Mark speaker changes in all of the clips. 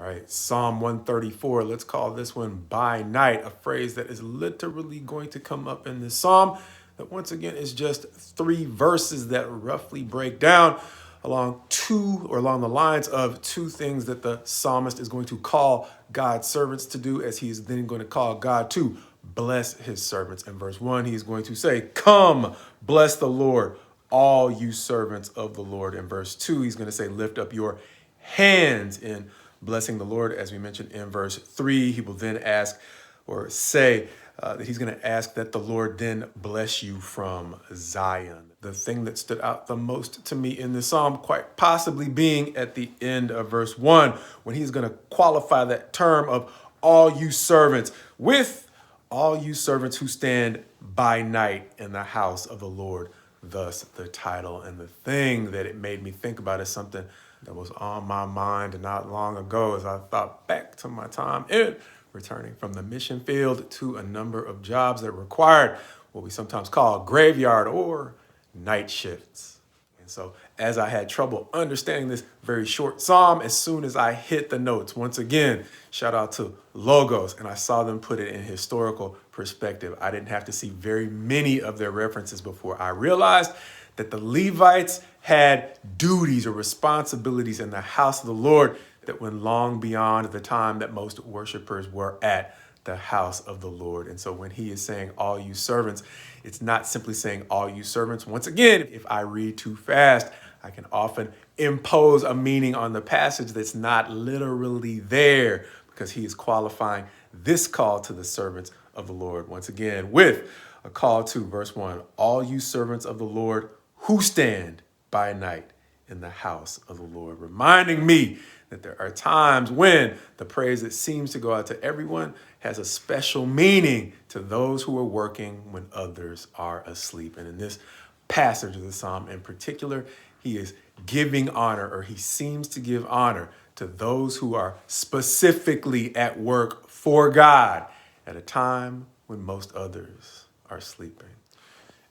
Speaker 1: right, Psalm 134, let's call this one by night, a phrase that is literally going to come up in this psalm that once again is just 3 verses that roughly break down along the lines of 2 things that the psalmist is going to call God's servants to do, as he is then going to call God to bless his servants. In verse 1, he is going to say, "Come, bless the Lord, all you servants of the Lord." In verse 2, he's going to say, "Lift up your hands in blessing the Lord." As we mentioned in verse 3, he will then ask or say that he's going to ask that the Lord then bless you from Zion. The thing that stood out the most to me in this psalm, quite possibly being at the end of verse 1, when he's going to qualify that term of all you servants with all you servants who stand by night in the house of the Lord. Thus the title. And the thing that it made me think about is something that was on my mind not long ago as I thought back to my time in returning from the mission field to a number of jobs that required what we sometimes call graveyard or night shifts. And so as I had trouble understanding this very short psalm, as soon as I hit the notes, once again, shout out to Logos, and I saw them put it in historical perspective. I didn't have to see very many of their references before I realized that the Levites had duties or responsibilities in the house of the Lord that went long beyond the time that most worshipers were at the house of the Lord. And so when he is saying all you servants, it's not simply saying all you servants. Once again, if I read too fast, I can often impose a meaning on the passage that's not literally there, because he is qualifying this call to the servants of the Lord once again with a call to verse 1, all you servants of the Lord who stand by night in the house of the Lord, reminding me that there are times when the praise that seems to go out to everyone has a special meaning to those who are working when others are asleep. And in this passage of the psalm in particular, he is giving honor, or he seems to give honor, to those who are specifically at work for God at a time when most others are sleeping.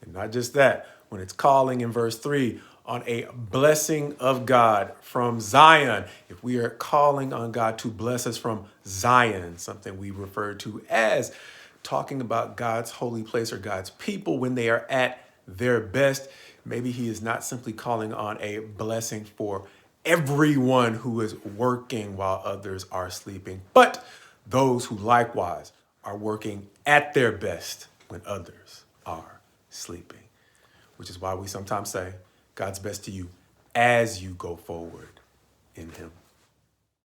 Speaker 1: And not just that, when it's calling in verse 3 on a blessing of God from Zion, if we are calling on God to bless us from Zion, something we refer to as talking about God's holy place or God's people when they are at their best, maybe he is not simply calling on a blessing for everyone who is working while others are sleeping, but those who likewise are working at their best when others are sleeping. Which is why we sometimes say God's best to you as you go forward in him.